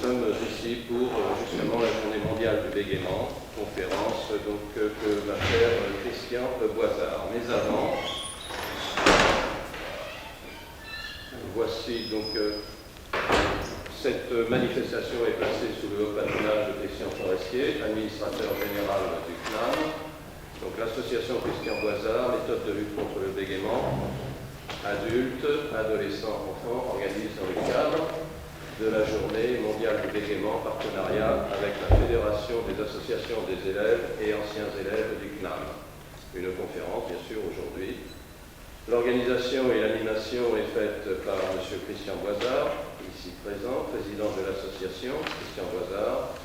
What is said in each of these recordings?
sommes ici pour justement la journée mondiale du bégaiement, conférence donc, que va faire Christian Boisard. Mais avant, voici donc cette manifestation est placée sous le haut patronage de Christian Forestier, administrateur général du CNAM. Donc l'association Christian Boisard, méthode de lutte contre le bégaiement, adultes, adolescents, enfants, organise dans le cadre de la journée mondiale du bégaiement en partenariat avec la Fédération des associations des élèves et anciens élèves du CNAM. Une conférence, bien sûr, aujourd'hui. L'organisation et l'animation est faite par M. Christian Boisard, ici présent, président de l'association Christian Boisard,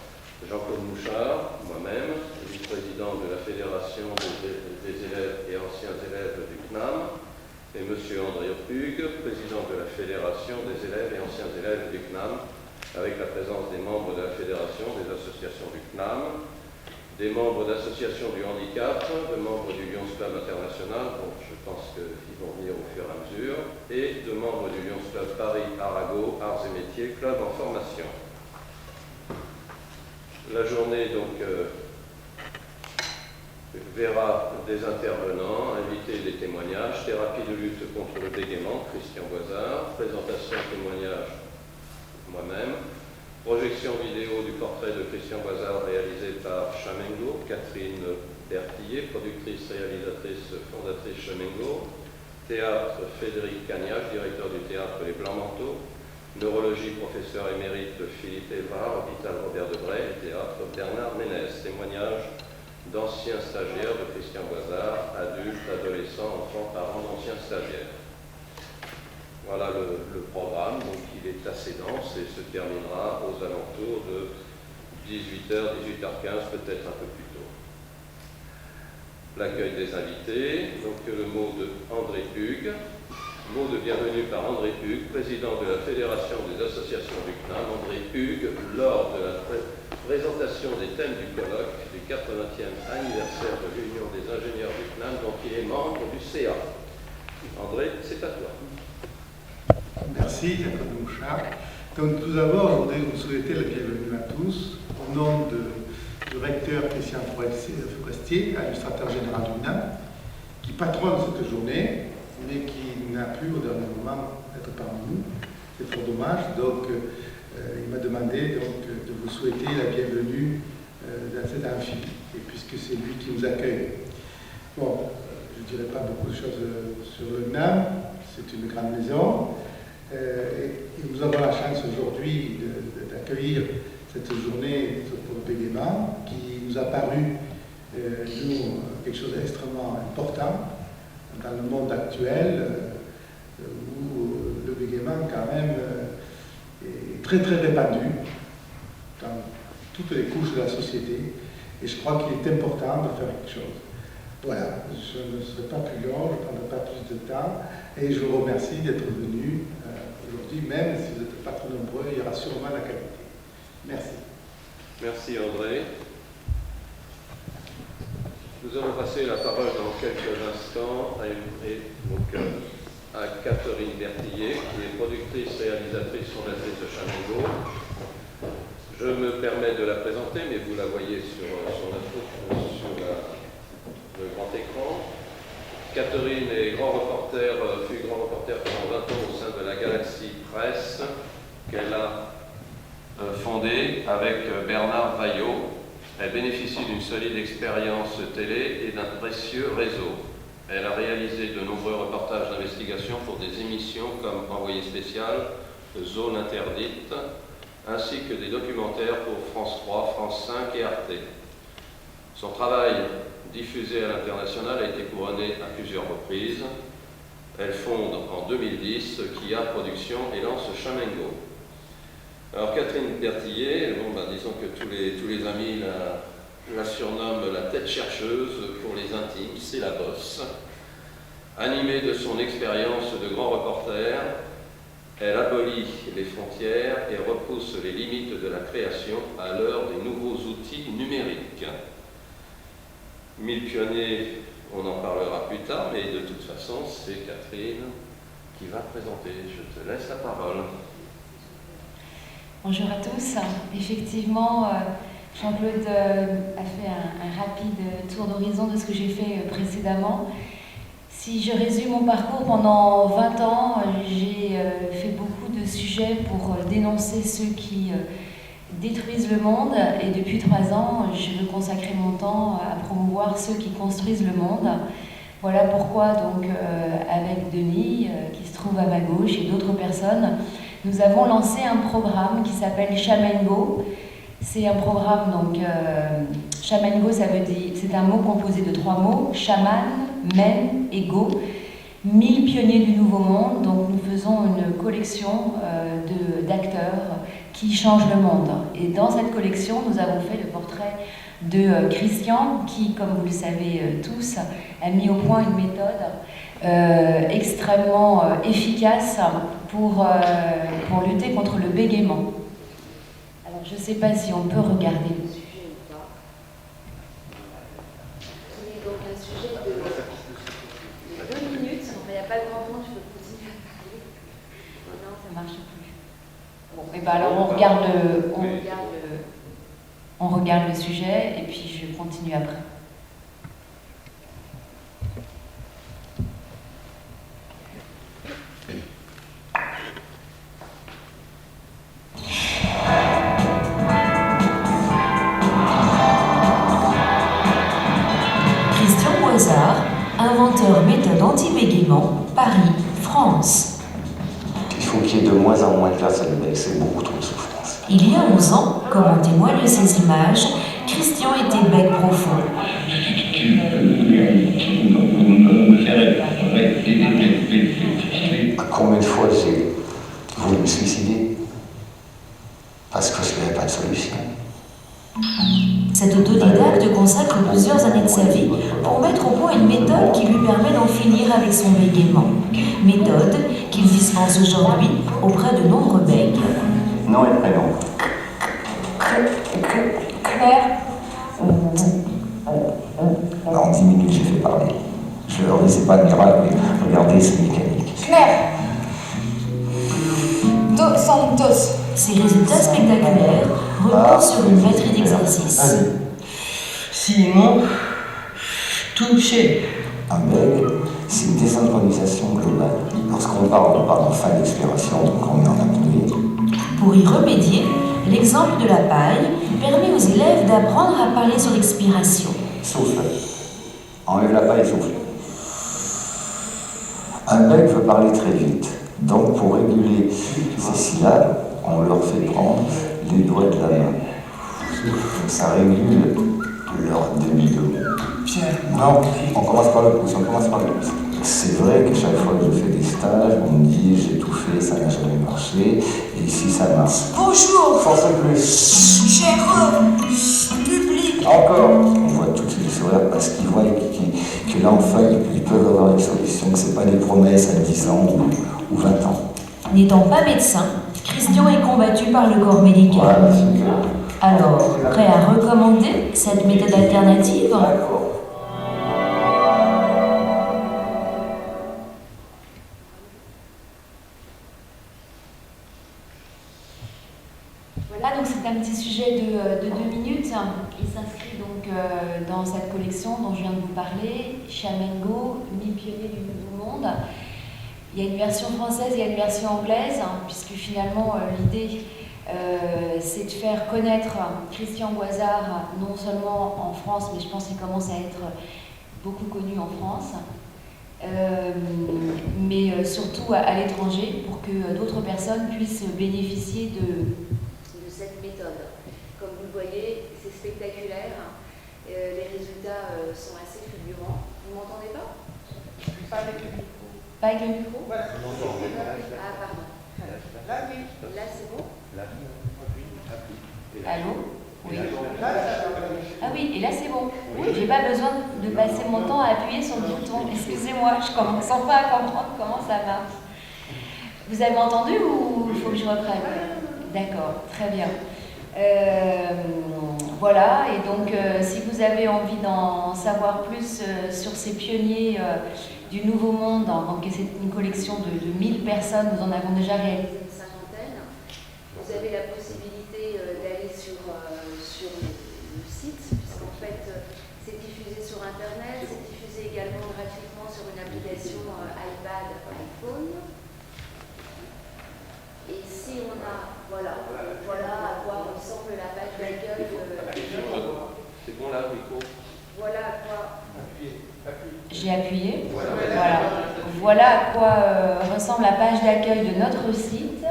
Jean-Claude Mouchard, moi-même, vice-président de la Fédération des élèves et anciens élèves du CNAM, et M. André Hugues, président de la Fédération des élèves et anciens élèves du CNAM, avec la présence des membres de la Fédération des associations du CNAM, des membres d'associations du handicap, de membres du Lions Club International, dont je pense qu'ils vont venir au fur et à mesure, et de membres du Lions Club Paris-Arago, Arts et Métiers, club en formation. La journée, donc, verra des intervenants, invités des témoignages, thérapie de lutte contre le bégaiement, Christian Boisard, présentation témoignage, moi-même, projection vidéo du portrait de Christian Boisard réalisé par Chamengo, Catherine Bertillet, productrice, réalisatrice, fondatrice Chamengo, théâtre Frédéric Cagnac, directeur du théâtre Les Blancs Manteaux, neurologie professeur émérite Philippe Évard, hôpital Robert Debray, théâtre Bernard Ménès, témoignage d'anciens stagiaires de Christian Boisard, adultes, adolescents, enfants, parents d'anciens stagiaires. Voilà le programme, donc il est assez dense et se terminera aux alentours de 18h, 18h15, peut-être un peu plus tôt. L'accueil des invités, donc le mot de André Hugues, mot de bienvenue par André Hugues, président de la Fédération des associations du CNAM. André Hugues, lors de la présentation des thèmes du colloque du 80e anniversaire de l'Union des ingénieurs du CNAM, dont il est membre du CA. André, c'est à toi. Merci, Jean-Claude Mouchard. Donc, tout d'abord, je voudrais vous souhaiter la bienvenue à tous, au nom du recteur Christian Forestier, administrateur général du CNAM, qui patronne cette journée, mais qui n'a pu au dernier moment être parmi nous. C'est fort dommage. Donc, il m'a demandé donc, de vous souhaiter la bienvenue dans cet amphi, et puisque c'est lui qui nous accueille. Bon, je ne dirai pas beaucoup de choses sur le CNAM, c'est une grande maison. Et nous avons la chance aujourd'hui d'accueillir cette journée pour le bégaiement qui nous a paru, nous, quelque chose d'extrêmement important dans le monde actuel où le bégaiement quand même est très très répandu dans toutes les couches de la société et je crois qu'il est important de faire quelque chose. Voilà, je ne serai pas plus long, je ne prendrai pas plus de temps et je vous remercie d'être venus aujourd'hui, même si vous n'êtes pas trop nombreux, il y aura sûrement la qualité. Merci. Merci André. Nous allons passer la parole dans quelques instants à Catherine Bertillet, qui est productrice, réalisatrice, fondatrice de Chamengo. Je me permets de la présenter, mais vous la voyez sur le grand écran. Catherine est fut grand reporter pendant 20 ans au sein de la Galaxie Presse, qu'elle a fondée avec Bernard Vaillot. Elle bénéficie d'une solide expérience télé et d'un précieux réseau. Elle a réalisé de nombreux reportages d'investigation pour des émissions comme Envoyé spécial, Zone interdite, ainsi que des documentaires pour France 3, France 5 et Arte. Son travail diffusé à l'international a été couronné à plusieurs reprises. Elle fonde en 2010 Kia Productions et lance Chamengo. Alors Catherine Bertillet, disons que tous les amis la surnomment la tête chercheuse pour les intimes, c'est la bosse. Animée de son expérience de grand reporter, elle abolit les frontières et repousse les limites de la création à l'heure des nouveaux outils numériques. 1000 pionniers, on en parlera plus tard, mais de toute façon, c'est Catherine qui va présenter. Je te laisse la parole. Bonjour à tous. Effectivement, Jean-Claude a fait un rapide tour d'horizon de ce que j'ai fait précédemment. Si je résume mon parcours, pendant 20 ans, j'ai fait beaucoup de sujets pour dénoncer ceux qui détruisent le monde. Et depuis 3 ans, je veux consacrer mon temps à promouvoir ceux qui construisent le monde. Voilà pourquoi, donc, avec Denis, qui se trouve à ma gauche, et d'autres personnes, nous avons lancé un programme qui s'appelle Shaman Go. C'est un programme, donc, Shaman Go, ça veut dire, c'est un mot composé de 3 mots, Shaman, Men et Go. 1000 pionniers du Nouveau Monde, donc nous faisons une collection d'acteurs qui changent le monde. Et dans cette collection, nous avons fait le portrait de Christian, qui, comme vous le savez tous, a mis au point une méthode extrêmement efficace pour lutter contre le bégaiement. Alors, je ne sais pas si on peut regarder le sujet ou pas. Il est donc un sujet de 2 minutes. Il n'y a pas grand temps, je peux continuer à parler. Non, ça ne marche plus. Bon, et ben alors on regarde le sujet et puis je continue après. Christian Boisard, inventeur méthode anti-bégaiement, Paris, France. Il faut qu'il y ait de moins en moins de place à l'éveil, c'est beaucoup trop de souffrance. Il y a 11 ans, comme en témoignent ces images, Christian était bec profond. Combien de fois j'ai voulu me suicider parce que je n'avais pas de solution. Cet autodidacte consacre plusieurs années de sa vie pour mettre au point une méthode qui lui permet d'en finir avec son bégaiement. Méthode qu'il dispense aujourd'hui auprès de nombreux becs. Nom et prénom. Claire. En 10 minutes, j'ai fait parler. Je leur disais pas de miracle, mais regardez, c'est mécanique. Claire. Dos Santos. Ces résultats spectaculaires reposent sur une batterie d'exercices. Simon, touché. Un bug, c'est une désynchronisation globale. Lorsqu'on parle, on parle en fin d'expiration, donc on est en apnée. Pour y remédier, l'exemple de la paille permet aux élèves d'apprendre à parler sur l'expiration. Souffle. Enlève la paille et souffle. Un bec veut parler très vite. Donc pour réguler ces syllabes, on leur fait prendre les doigts de la main. Donc ça régule leur débit de mots. Non, on commence par le pouce, on commence par le pouce. C'est vrai que chaque fois que je fais des stages, on me dit j'ai tout fait, ça n'a jamais marché, et ici ça marche. Bonjour. Force plus. Cher public. Encore. On voit tout de suite le sourire parce qu'ils voient que là enfin ils peuvent avoir une solution, que ce n'est pas des promesses à 10 ans ou 20 ans. N'étant pas médecin, Christian est combattu par le corps médical. Voilà, c'est que... Alors, prêt à recommander cette méthode alternative ? D'accord. Voilà, donc c'est un petit sujet de 2 minutes. Il s'inscrit donc dans cette collection dont je viens de vous parler, Shaman Go, 1000 pionniers du Nouveau Monde. Il y a une version française, il y a une version anglaise, puisque finalement l'idée c'est de faire connaître Christian Boisard non seulement en France, mais je pense qu'il commence à être beaucoup connu en France, mais surtout à l'étranger pour que d'autres personnes puissent bénéficier de cette méthode. Comme vous le voyez, c'est spectaculaire, les résultats sont assez fulgurants. Vous m'entendez pas? Pas avec le micro. Pas avec le micro? Voilà. Ah, pardon. Là, oui. Là, c'est bon? Là, Allô? Oui. Là, ça va. Ah oui, et là, c'est bon. Oui, j'ai pas besoin de passer mon temps à appuyer sur le bouton. Excusez-moi, je commence pas à comprendre comment ça marche. Vous avez entendu ou il faut que je reprenne? D'accord, très bien. Voilà, et donc si vous avez envie d'en savoir plus sur ces pionniers du Nouveau Monde, donc c'est une collection de 1000 personnes, nous en avons déjà réalisé une cinquantaine, vous avez la possibilité le micro. Voilà à quoi. J'ai appuyé. Voilà. Voilà. Voilà à quoi ressemble la page d'accueil de notre site.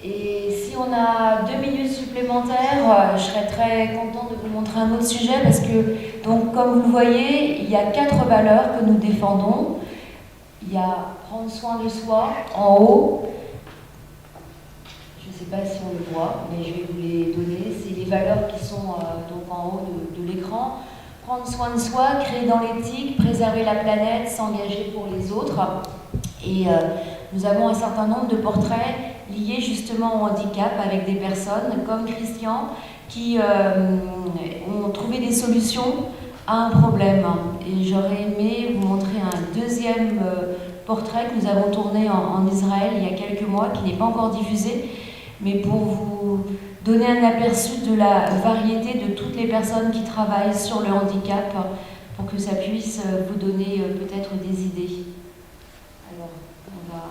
Et si on a 2 minutes supplémentaires, je serais très contente de vous montrer un autre sujet parce que, donc, comme vous le voyez, il y a 4 valeurs que nous défendons. Il y a prendre soin de soi en haut. Je ne sais pas si on le voit, mais je vais vous les donner. C'est les valeurs qui sont donc en haut de l'écran. Prendre soin de soi, créer dans l'éthique, préserver la planète, s'engager pour les autres. Et nous avons un certain nombre de portraits liés justement au handicap avec des personnes comme Christian qui ont trouvé des solutions à un problème. Et j'aurais aimé vous montrer un deuxième portrait que nous avons tourné en Israël il y a quelques mois, qui n'est pas encore diffusé, mais pour vous donner un aperçu de la variété de toutes les personnes qui travaillent sur le handicap, pour que ça puisse vous donner peut-être des idées. Alors, on va...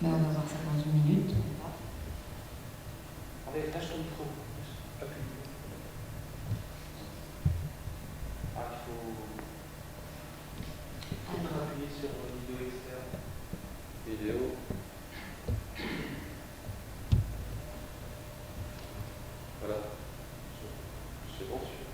Mais on va voir ça dans une minute. Allez, lâche ton micro. Appuie. Ah, il faut appuyer sur vidéo externe. Vidéo. Voilà. C'est bon, celui-là.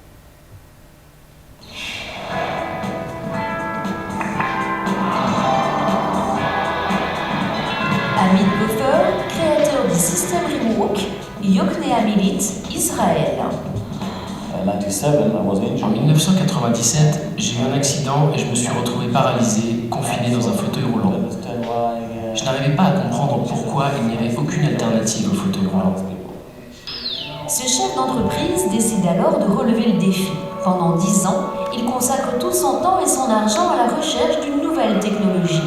Amit Gopher, créateur du système Rework, Yoknea Milit, Israël. En 1997, j'ai eu un accident et je me suis retrouvé paralysé, confiné dans un fauteuil roulant. Je n'arrivais pas à comprendre pourquoi il n'y avait aucune alternative au fauteuil roulant. Ce chef d'entreprise décide alors de relever le défi. Pendant 10 ans, il consacre tout son temps et son argent à la recherche d'une nouvelle technologie.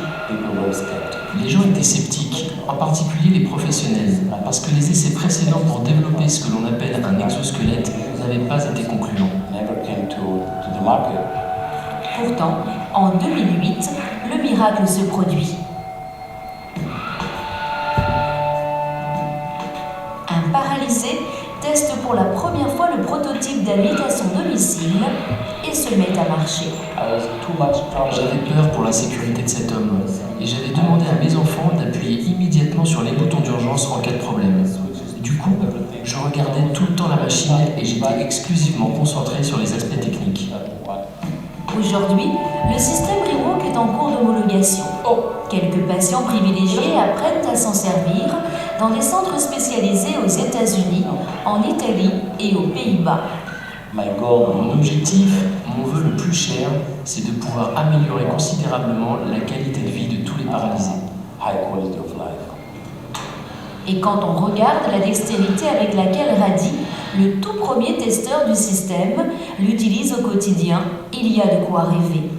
Les gens étaient sceptiques, en particulier les professionnels, parce que les essais précédents pour développer ce que l'on appelle un exosquelette n'avaient pas été concluants. Pourtant, en 2008, le miracle se produit. Un paralysé teste pour la première fois le prototype d'Amit à son domicile et se met à marcher. J'avais peur pour la sécurité de cet homme et j'avais demandé à mes enfants d'appuyer immédiatement sur les boutons d'urgence en cas de problème. Du coup, je regardais tout le temps la machine et j'étais exclusivement concentré sur les aspects techniques. Aujourd'hui, le système Rework est en cours d'homologation. Quelques patients privilégiés apprennent à s'en servir dans des centres spécialisés aux États-Unis, en Italie et aux Pays-Bas. Mon objectif, mon vœu le plus cher, c'est de pouvoir améliorer considérablement la qualité de vie de tous les paralysés. Et quand on regarde la dextérité avec laquelle Radi, le tout premier testeur du système, l'utilise au quotidien, il y a de quoi rêver.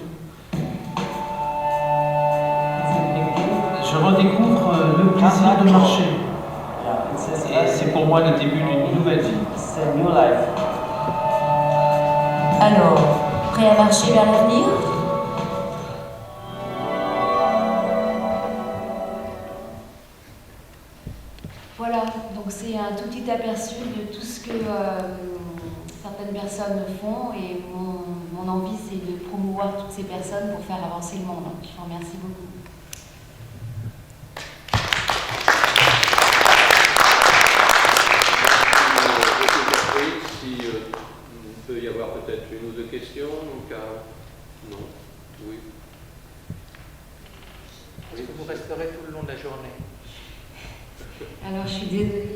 Je redécouvre le plaisir de marcher. Et c'est pour moi le début d'une nouvelle vie. Alors, prêt à marcher vers l'avenir ? Voilà, donc c'est un tout petit aperçu de tout ce que certaines personnes font et mon envie c'est de promouvoir toutes ces personnes pour faire avancer le monde. Je vous remercie beaucoup. Si il peut y avoir peut-être une ou deux questions, donc non, oui. Est-ce que vous resterez tout le long de la journée? Alors je suis désolée,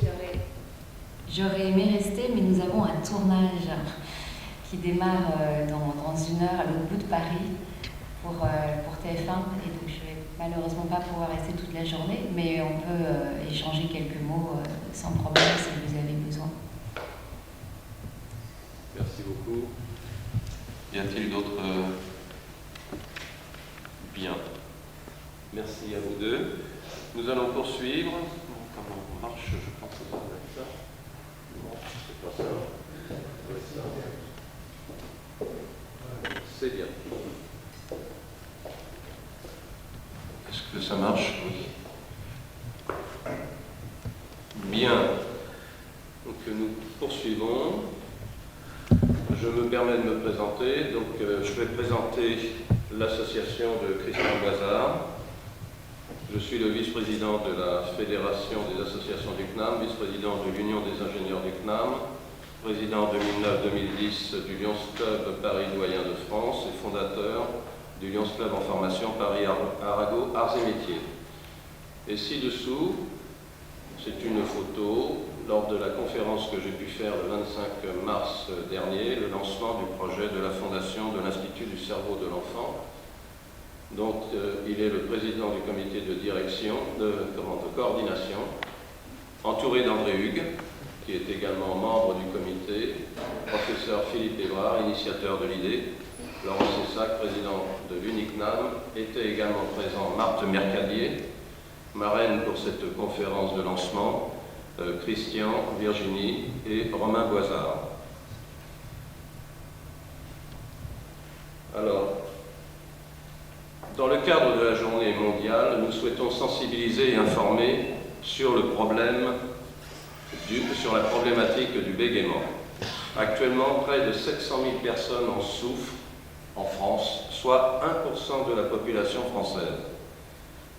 j'aurais aimé rester, mais nous avons un tournage qui démarre dans 1 heure à l'autre bout de Paris pour TF1 et donc je vais malheureusement pas pouvoir rester toute la journée, mais on peut échanger quelques mots sans problème si vous avez besoin. Merci beaucoup. Y a-t-il d'autres Bien. Merci à vous deux. Nous allons poursuivre. Comment on marche? Je pense que ça doit être ça. Non, c'est pas ça. Ça doit être ça. C'est bien. Est-ce que ça marche? Oui. Bien, donc nous poursuivons. Je me permets de me présenter. Donc, je vais présenter l'association de Christian Boizard. Je suis le vice-président de la Fédération des associations du CNAM, vice-président de l'Union des ingénieurs du CNAM, président 2009-2010 du Lions Club Paris Doyen de France et fondateur du Lions Club en formation Paris-Arago Arts et Métiers. Et ci-dessous, c'est une photo lors de la conférence que j'ai pu faire le 25 mars dernier, le lancement du projet de la fondation de l'Institut du cerveau de l'enfant. Donc, il est le président du comité de direction, de coordination, entouré d'André Hugues, qui est également membre du comité, professeur Philippe Évrard, initiateur de l'idée, Laurent Cessac, président de l'UNICNAM, était également présent Marthe Mercadier, marraine pour cette conférence de lancement, Christian, Virginie et Romain Boizard. Alors, dans le cadre de la journée mondiale, nous souhaitons sensibiliser et informer sur le problème, sur la problématique du bégaiement. Actuellement, près de 700 000 personnes en souffrent en France, soit 1% de la population française.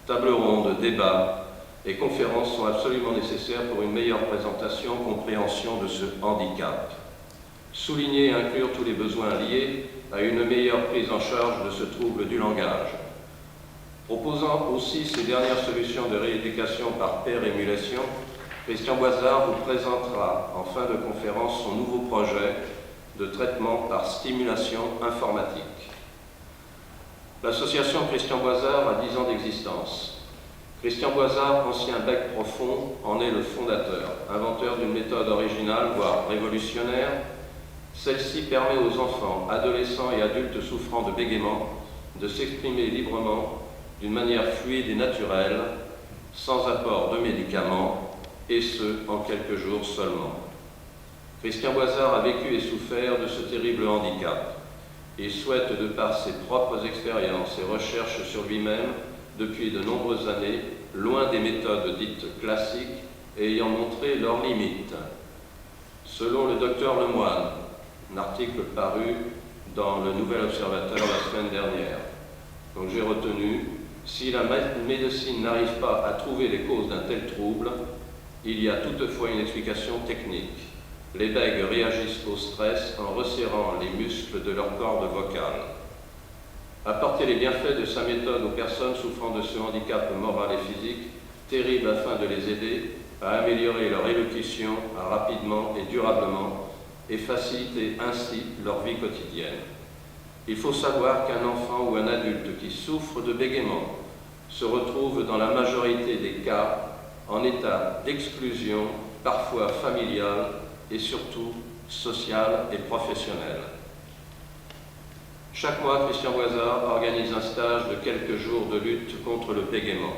Tables rondes, débats et conférences sont absolument nécessaires pour une meilleure présentation, compréhension de ce handicap. Souligner et inclure tous les besoins liés à une meilleure prise en charge de ce trouble du langage. Proposant aussi ces dernières solutions de rééducation par pair-émulation, Christian Boizard vous présentera en fin de conférence son nouveau projet de traitement par stimulation informatique. L'association Christian Boizard a 10 ans d'existence. Christian Boizard, ancien bac profond, en est le fondateur, inventeur d'une méthode originale, voire révolutionnaire. Celle-ci permet aux enfants, adolescents et adultes souffrant de bégaiement de s'exprimer librement d'une manière fluide et naturelle, sans apport de médicaments, et ce, en quelques jours seulement. Christian Boizard a vécu et souffert de ce terrible handicap. Il souhaite, de par ses propres expériences et recherches sur lui-même, depuis de nombreuses années, loin des méthodes dites classiques et ayant montré leurs limites. Selon le docteur Lemoine, un article paru dans le Nouvel Observateur la semaine dernière. Donc j'ai retenu, si la médecine n'arrive pas à trouver les causes d'un tel trouble, il y a toutefois une explication technique. Les bègues réagissent au stress en resserrant les muscles de leur corde vocale. Apporter les bienfaits de sa méthode aux personnes souffrant de ce handicap moral et physique, terrible afin de les aider à améliorer leur élocution rapidement et durablement et faciliter ainsi leur vie quotidienne. Il faut savoir qu'un enfant ou un adulte qui souffre de bégaiement se retrouve dans la majorité des cas en état d'exclusion, parfois familiale et surtout sociale et professionnelle. Chaque mois, Christian Boizard organise un stage de quelques jours de lutte contre le bégaiement.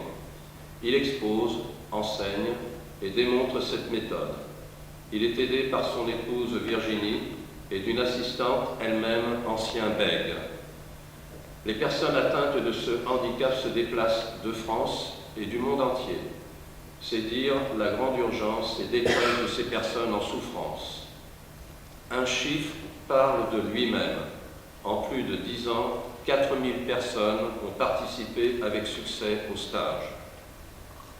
Il expose, enseigne et démontre cette méthode. Il est aidé par son épouse Virginie et d'une assistante, elle-même ancien bègue. Les personnes atteintes de ce handicap se déplacent de France et du monde entier. C'est dire la grande urgence et détresse de ces personnes en souffrance. Un chiffre parle de lui-même. En plus de 10 ans, 4000 personnes ont participé avec succès au stage.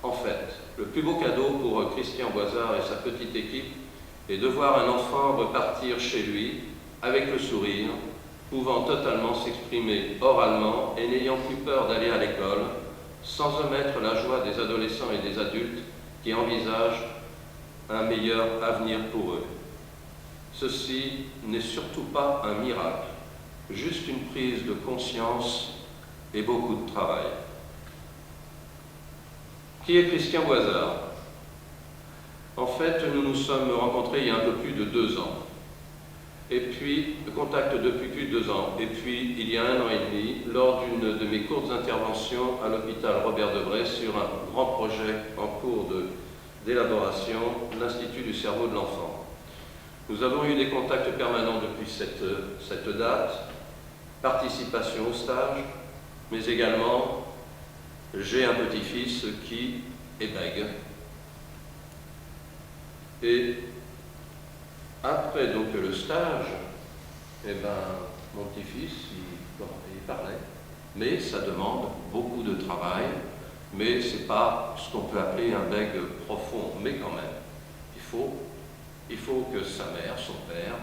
En fait, le plus beau cadeau pour Christian Boizard et sa petite équipe est de voir un enfant repartir chez lui avec le sourire, pouvant totalement s'exprimer oralement et n'ayant plus peur d'aller à l'école, sans omettre la joie des adolescents et des adultes qui envisagent un meilleur avenir pour eux. Ceci n'est surtout pas un miracle, juste une prise de conscience et beaucoup de travail. Qui est Christian Boizard? En fait, nous nous sommes rencontrés il y a un peu plus de 2 ans. Et puis, contact depuis plus de 2 ans. Et puis, il y a 1 an et demi, lors d'une de mes courtes interventions à l'hôpital Robert Debré sur un grand projet en cours d'élaboration, l'Institut du cerveau de l'enfant. Nous avons eu des contacts permanents depuis cette date, participation au stage, mais également, j'ai un petit-fils qui est bègue. Et après donc le stage, eh ben, mon petit-fils, il parlait, mais ça demande beaucoup de travail, mais c'est pas ce qu'on peut appeler un bègue profond, mais quand même, il faut que sa mère, son père,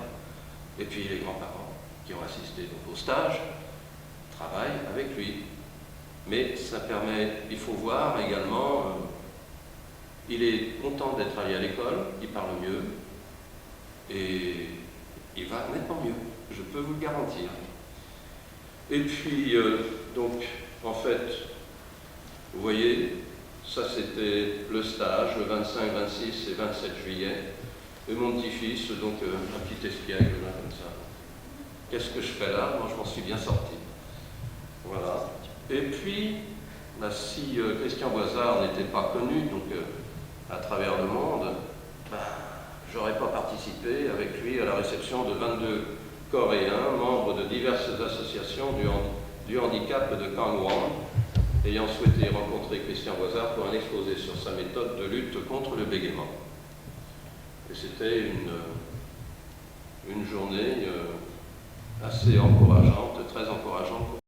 et puis les grands-parents qui ont assisté donc au stage, travaillent avec lui. Mais ça permet, il faut voir également, il est content d'être allé à l'école, il parle mieux, et il va nettement mieux, je peux vous le garantir. Et puis, donc, en fait, vous voyez, ça c'était le stage, le 25, 26 et 27 juillet, et mon petit-fils, donc un petit espiègle, là, comme ça. Qu'est-ce que je fais là? Moi, je m'en suis bien sorti. Voilà. Et puis, bah, si Christian Boisard n'était pas connu, donc à travers le monde, bah, j'aurais pas participé avec lui à la réception de 22 Coréens, membres de diverses associations du handicap de Gangwon, ayant souhaité rencontrer Christian Boisard pour un exposé sur sa méthode de lutte contre le bégaiement. Et c'était une journée assez encourageante, très encourageante.